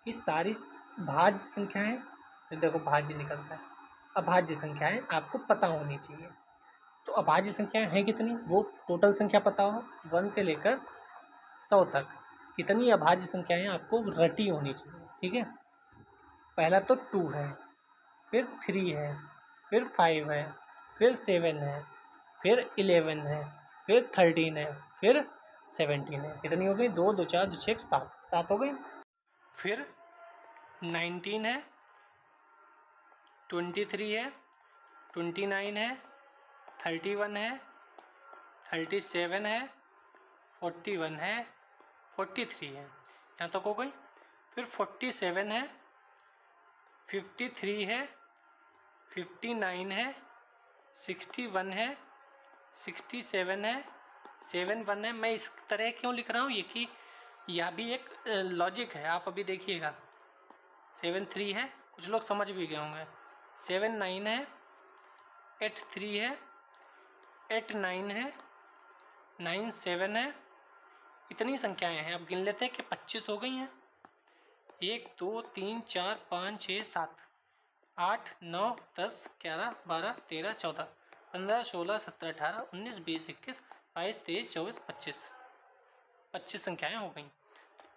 कि सारी भाज्य संख्याएं, तो देखो भाज्य निकलता है, अभाज्य संख्याएं आपको पता होनी चाहिए। तो अभाज्य संख्याएं हैं कितनी, वो टोटल संख्या पता हो 1 से लेकर 100 तक, कितनी अभाज्य संख्याएं आपको रटी होनी चाहिए। ठीक है, पहला तो 2 है, फिर 3 है, फिर 5 है, फिर 7 है, फिर 11 है, फिर 13 है, फिर 17 है। कितनी हो गई, 2 2 4 2 6 7, 7 हो गई। फिर 19 है, 23 है, 29 है, 31 है, 37 है, 41 है, 43 है, यहाँ तक हो गई। फिर 47 है, 53 है, 59 है, 61 है, 67 है, 71 है। मैं इस तरह क्यों लिख रहा हूँ, ये कि यह भी एक लॉजिक है, आप अभी देखिएगा। 73 है, कुछ लोग समझ भी गए होंगे। 79 है, 83 है, 89 है, 97 है। इतनी संख्याएं हैं, अब गिन लेते हैं कि 25 हो गई हैं। 1 2 3 4 5 6 7 8 9 10 11 12 13 14 15 16 17 18 19 20 21 22 23 24 25 25 संख्याएं हो गई।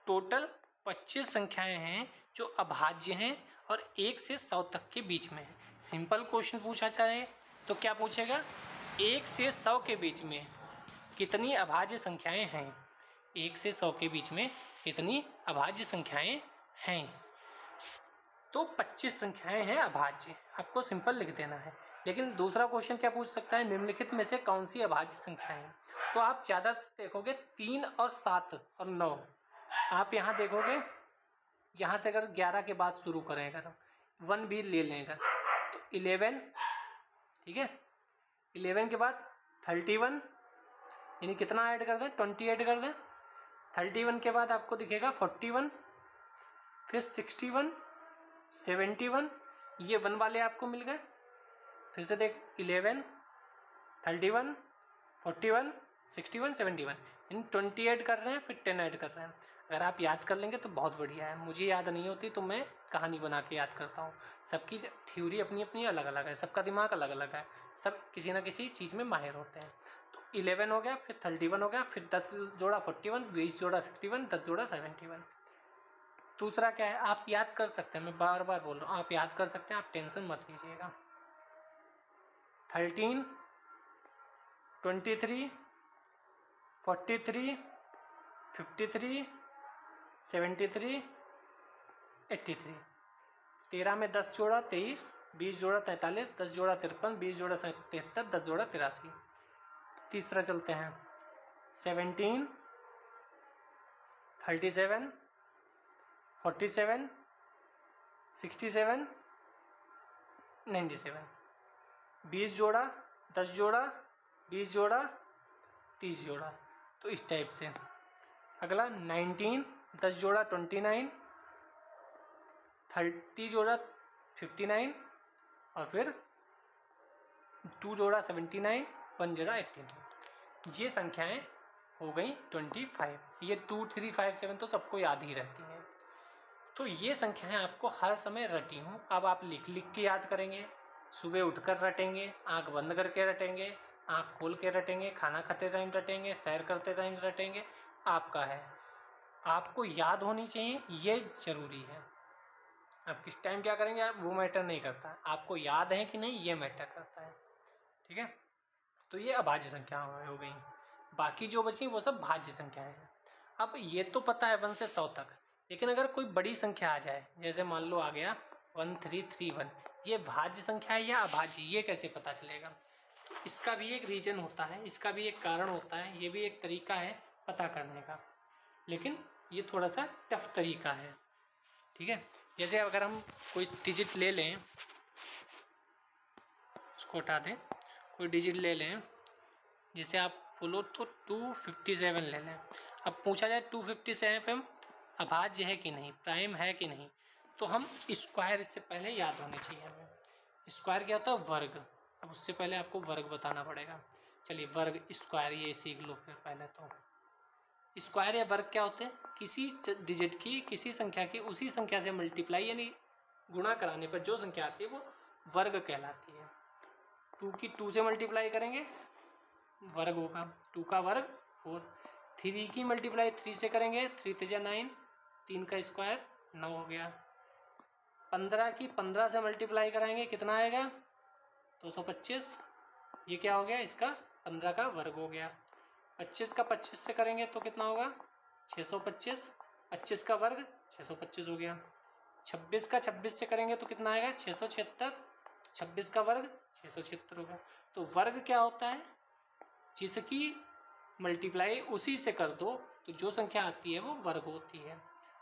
टोटल 25 संख्याएं हैं जो अभाज्य हैं और 1 से 100 तक के बीच में है। सिंपल क्वेश्चन पूछा जाए तो क्या पूछेगा, 1 से 100 के बीच में कितनी अभाज्य संख्याएं हैं। 1 से 100 के बीच में कितनी अभाज्य संख्याएं हैं, तो 25 संख्याएं हैं अभाज्य, आपको सिंपल लिख देना है। लेकिन दूसरा क्वेश्चन क्या पूछ सकता है, निम्नलिखित में से कौन सी अभाज्य संख्याएं हैं। तो आप ज़्यादा देखोगे 3 और 7 और 9, आप यहाँ देखोगे, यहाँ से अगर 11 के बाद शुरू करें, अगर 1 भी ले लें अगर, तो 11, ठीक है, 11 के बाद 31, यानी कितना ऐड कर दें, 20 ऐड कर दें। 31 के बाद आपको दिखेगा 41, फिर 61, 71, ये 1 वाले आपको मिल गए। फिर से देख 11, 31, 41, 61, 71, इन 20 ऐड कर रहे हैं, फिर 10 ऐड कर रहे हैं। अगर आप याद कर लेंगे तो बहुत बढ़िया है, मुझे याद नहीं होती तो मैं कहानी बना के याद करता हूँ। सबकी थ्योरी अपनी अपनी अलग अलग है, सबका दिमाग अलग अलग है, सब किसी ना किसी चीज़ में माहिर होते हैं। तो 11 हो गया, फिर 31 हो गया, फिर 10 जोड़ा 41, 20 जोड़ा 61, 10 जोड़ा 71। दूसरा क्या है, आप याद कर सकते हैं, मैं बार बार बोल रहा हूँ, आप याद कर सकते हैं, आप टेंशन मत लीजिएगा। 13, 23, 43, 53, 73, 83। 13 में 10 जोड़ा 23, 20 जोड़ा 43, 10 जोड़ा 53, 20 जोड़ा 73, 10 जोड़ा 83। तीसरा चलते हैं 17, 37, 47, 67, 97। 20 जोड़ा, 10 जोड़ा, 20 जोड़ा, 30 जोड़ा, तो इस टाइप से। अगला 19, 10 जोड़ा 29, 30 जोड़ा 59, और फिर 2 जोड़ा 79, 1 जोड़ा 89। ये संख्याएं हो गई 25। ये 2 3 5 7 तो सबको याद ही रहती हैं। तो ये संख्याएं आपको हर समय रटी हूँ, अब आप लिख लिख के याद करेंगे, सुबह उठकर रटेंगे, आंख बंद करके रटेंगे, आंख खोल के रटेंगे, खाना खाते टाइम रटेंगे, सैर करते टाइम रटेंगे, आपका है। आपको याद होनी चाहिए, ये जरूरी है। आप किस टाइम क्या करेंगे आप वो मैटर नहीं करता, आपको याद है कि नहीं ये मैटर करता है। ठीक है, तो ये अभाज्य संख्या हो गई। बाकी जो बची वो सब भाज्य संख्याएं हैं। अब ये तो पता है 1 से 100 तक, लेकिन अगर कोई बड़ी संख्या आ जाए, जैसे मान लो आ गया 1331, ये भाज्य संख्या है या अभाज्य, ये कैसे पता चलेगा। तो इसका भी एक रीजन होता है, इसका भी एक कारण होता है, ये भी एक तरीका है पता करने का। लेकिन ये थोड़ा सा टफ तरीका है, ठीक है। जैसे अगर हम कोई डिजिट ले लें, उसको हटा दें, कोई डिजिट ले लें, जैसे आप बोलो तो 257 ले लें। अब पूछा जाए 257 अभाज्य है कि नहीं, प्राइम है कि नहीं, तो हम स्क्वायर इससे पहले याद होने चाहिए हमें। स्क्वायर क्या होता है? वर्ग। अब उससे पहले आपको वर्ग बताना पड़ेगा। चलिए वर्ग स्क्वायर ये सीख लो फिर पहले। तो स्क्वायर या वर्ग क्या होते हैं? किसी डिजिट की, किसी संख्या की उसी संख्या से मल्टीप्लाई यानी गुणा कराने पर जो संख्या आती है वो वर्ग कहलाती है। 2 की 2 से मल्टीप्लाई करेंगे वर्ग होगा, 2 का वर्ग 4। 3 की मल्टीप्लाई 3 से करेंगे, 3 3 9, 3 का स्क्वायर 9 हो गया। 15 की 15 से मल्टीप्लाई कराएंगे, कितना आएगा? 225। ये क्या हो गया? इसका 15 का वर्ग हो गया। 25 का 25 से करेंगे तो कितना होगा? 625। 25 का वर्ग 625 हो गया। 26 का 26 से करेंगे तो कितना आएगा? 676। तो 26 का वर्ग 676 होगा। तो वर्ग क्या होता है? जिसकी मल्टीप्लाई उसी से कर दो तो जो संख्या आती है वो वर्ग होती है,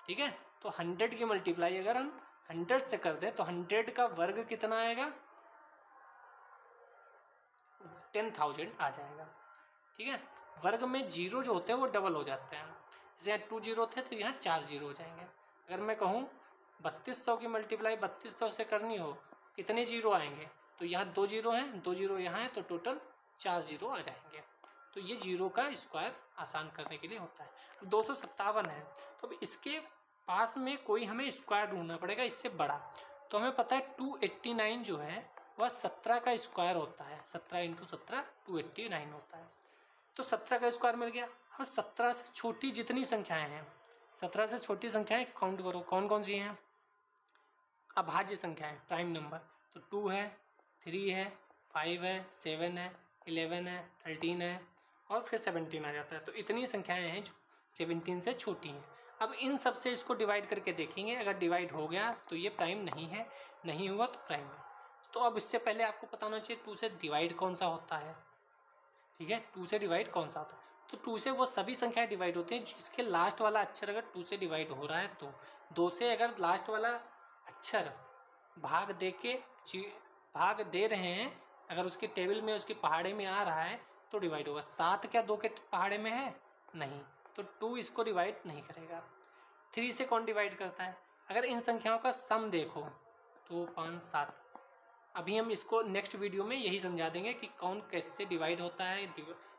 ठीक है। तो 100 की मल्टीप्लाई अगर हम 100 से कर दें तो 100 का वर्ग कितना आएगा? 10,000 आ जाएगा, ठीक है। वर्ग में जीरो जो होते हैं वो डबल हो जाते हैं। जैसे यहाँ 2 जीरो थे तो यहाँ 4 जीरो हो जाएंगे। अगर मैं कहूँ 3200 की मल्टीप्लाई 3200 से करनी हो, कितने जीरो आएंगे? तो यहाँ 2 जीरो हैं, 2 जीरो यहाँ है, तो टोटल 4 जीरो आ जाएंगे। तो ये जीरो का स्क्वायर आसान करने के लिए होता है। 257 है तो अब इसके पास में कोई हमें स्क्वायर ढूंढना पड़ेगा इससे बड़ा। तो हमें पता है 289 जो है वह 17 का स्क्वायर होता है। 17 इंटू 17 289 होता है। तो 17 का स्क्वायर मिल गया। अब 17 से छोटी जितनी संख्याएं हैं, 17 से छोटी संख्याएं काउंट करो कौन कौन सी हैं? अभाज्य संख्याएं, प्राइम नंबर। तो 2 है, 3 है, 5 है, 7 है, 11 है, 13 है और फिर 17 आ जाता है। तो इतनी संख्याएं हैं जो 17 से छोटी हैं। अब इन सब से इसको डिवाइड करके देखेंगे, अगर डिवाइड हो गया तो ये प्राइम नहीं है, नहीं हुआ तो प्राइम है। तो अब इससे पहले आपको पता होना चाहिए 2 से डिवाइड कौन सा होता है, ठीक है। 2 से डिवाइड कौन सा होता है? तो 2 से वो सभी संख्याएं डिवाइड होती हैं जिसके लास्ट वाला अक्षर अगर 2 से डिवाइड हो रहा है तो। 2 से अगर लास्ट वाला अक्षर भाग दे के भाग दे रहे हैं, अगर उसके टेबल में उसके पहाड़े में आ रहा है तो डिवाइड होगा। 7 क्या 2 के पहाड़े में है? नहीं, तो 2 इसको डिवाइड नहीं करेगा। 3 से कौन डिवाइड करता है? अगर इन संख्याओं का सम देखो तो 5 7। अभी हम इसको नेक्स्ट वीडियो में यही समझा देंगे कि कौन कैसे डिवाइड होता है,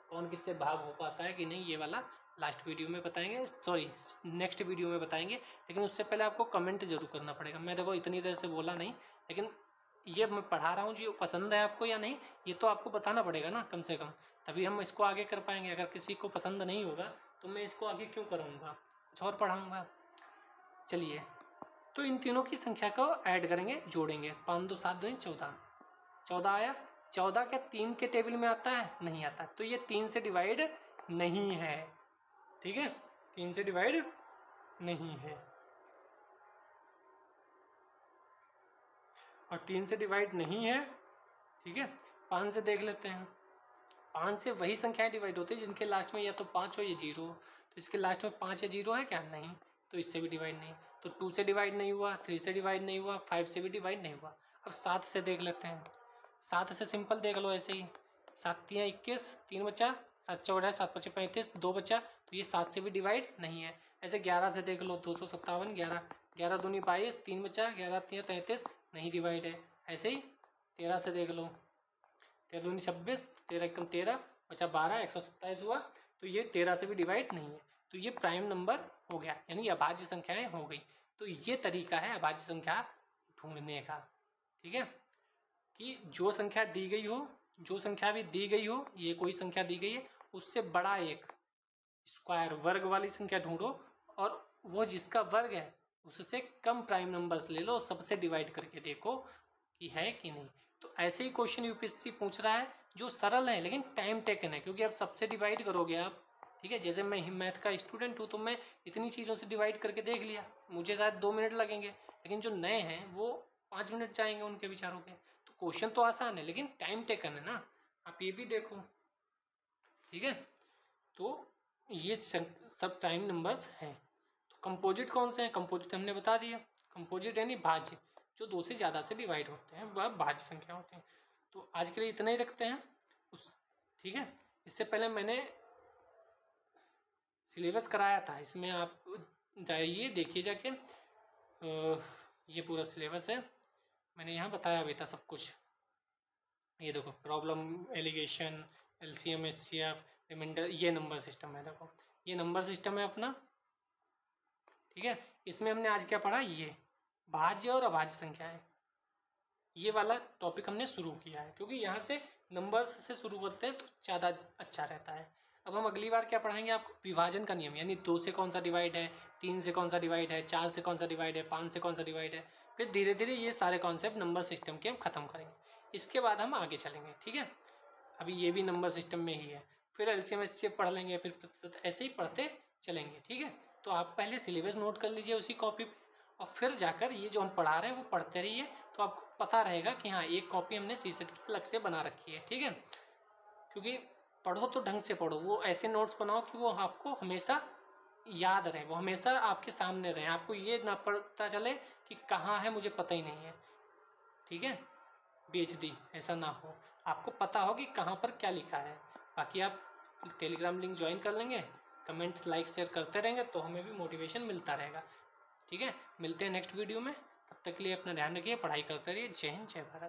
कौन किससे भाग हो पाता है कि नहीं, ये वाला लास्ट वीडियो में बताएंगे, सॉरी नेक्स्ट वीडियो में बताएंगे। लेकिन उससे पहले आपको कमेंट जरूर करना पड़ेगा। मैं देखो इतनी देर से बोला नहीं, लेकिन ये मैं पढ़ा रहा हूँ जी, पसंद है आपको या नहीं ये तो आपको बताना पड़ेगा ना कम से कम, तभी हम इसको आगे कर पाएंगे। अगर किसी को पसंद नहीं होगा तो मैं इसको आगे क्यों करूँगा, कुछ और पढ़ाऊँगा। चलिए, तो इन तीनों की संख्या को ऐड करेंगे, जोड़ेंगे। 5 2 7 2 14, 14 आया। 14 क्या 3 के टेबल में आता है? नहीं आता, तो ये 3 से डिवाइड नहीं है, ठीक है। 3 से डिवाइड नहीं है और 3 से डिवाइड नहीं है, ठीक है। 5 से देख लेते हैं। 5 से वही संख्याएं डिवाइड होती है जिनके लास्ट में या तो 5 हो या 0 हो। तो इसके लास्ट में 5 या 0 है क्या? नहीं, तो इससे भी डिवाइड नहीं। तो 2 से डिवाइड नहीं हुआ, 3 से डिवाइड नहीं हुआ, 5 से भी डिवाइड नहीं हुआ। अब 7 से देख लेते हैं। 7 से सिंपल देख लो ऐसे ही, 7 3 21, 3 बचा, 7 4 7 5 35, 2 बचा, तो ये 7 से भी डिवाइड नहीं है। ऐसे 11 से देख लो, 257, 11 11 दूनी 22, 3 बचा, 11 3 33, नहीं डिवाइड है। ऐसे ही 13 से देख लो, 13 दूनी 26, 13 एकम 13 बचा 12, 127 हुआ, तो ये 13 से भी डिवाइड नहीं है। तो ये प्राइम नंबर हो गया, यानी अभाज्य संख्याएं हो गई। तो ये तरीका है अभाज्य संख्या ढूंढने का, ठीक है। कि जो संख्या दी गई हो, जो संख्या भी दी गई हो, ये कोई संख्या दी गई है, उससे बड़ा एक स्क्वायर वर्ग वाली संख्या ढूंढो और वो जिसका वर्ग है उससे कम प्राइम नंबर्स ले लो, सबसे डिवाइड करके देखो कि है कि नहीं। तो ऐसे ही क्वेश्चन यूपीएससी पूछ रहा है जो सरल है लेकिन टाइम टेकन है, क्योंकि अब सबसे डिवाइड करोगे आप, ठीक है। जैसे मैं मैथ का स्टूडेंट हूँ तो मैं इतनी चीज़ों से डिवाइड करके देख लिया, मुझे शायद 2 मिनट लगेंगे, लेकिन जो नए हैं वो 5 मिनट जाएंगे उनके विचारों के। तो क्वेश्चन तो आसान है लेकिन टाइम टेकन है ना, आप ये भी देखो, ठीक है। तो ये सब प्राइम नंबर्स हैं। कंपोजिट कौन से हैं? कंपोजिट हमने बता दिया, कंपोजिट यानी भाज्य, जो 2 से ज़्यादा से डिवाइड होते हैं वह भाज्य संख्या होते हैं। तो आज के लिए इतना ही रखते हैं ठीक है। इससे पहले मैंने सिलेबस कराया था, इसमें आप जाइए देखिए जाके, ये पूरा सिलेबस है, मैंने यहाँ बताया भी था सब कुछ। ये देखो problem, alligation, LCM, HCF, reminder, ये नंबर सिस्टम है। देखो ये नंबर सिस्टम है अपना, ठीक है। इसमें हमने आज क्या पढ़ा, ये भाज्य और अभाज्य संख्या है, ये वाला टॉपिक हमने शुरू किया है, क्योंकि यहाँ से नंबर्स से शुरू करते हैं तो ज़्यादा अच्छा रहता है। अब हम अगली बार क्या पढ़ाएंगे आपको, विभाजन का नियम, यानी 2 से कौन सा डिवाइड है, 3 से कौन सा डिवाइड है, 4 से कौन सा डिवाइड है, 5 से कौन सा डिवाइड है। फिर धीरे धीरे ये सारे कॉन्सेप्ट नंबर सिस्टम के हम ख़त्म करेंगे, इसके बाद हम आगे चलेंगे, ठीक है। अभी ये भी नंबर सिस्टम में ही है, फिर एलसीएम एचसीएफ पढ़ लेंगे, फिर ऐसे ही पढ़ते चलेंगे, ठीक है। तो आप पहले सिलेबस नोट कर लीजिए उसी कॉपी पे, और फिर जाकर ये जो हम पढ़ा रहे हैं वो पढ़ते रहिए, तो आपको पता रहेगा कि हाँ एक कॉपी हमने सीसेट की अलग से बना रखी है, ठीक है। क्योंकि पढ़ो तो ढंग से पढ़ो, वो ऐसे नोट्स बनाओ कि वो आपको हमेशा याद रहे, वो हमेशा आपके सामने रहे, आपको ये ना पता चले कि कहाँ है मुझे पता ही नहीं है, ठीक है, बेच दी, ऐसा ना हो, आपको पता हो कि कहाँ पर क्या लिखा है। बाकी आप टेलीग्राम लिंक ज्वाइन कर लेंगे, कमेंट्स लाइक शेयर करते रहेंगे तो हमें भी मोटिवेशन मिलता रहेगा, ठीक है। मिलते हैं नेक्स्ट वीडियो में, तब तक के लिए अपना ध्यान रखिए, पढ़ाई करते रहिए। जय हिंद, जय भारत।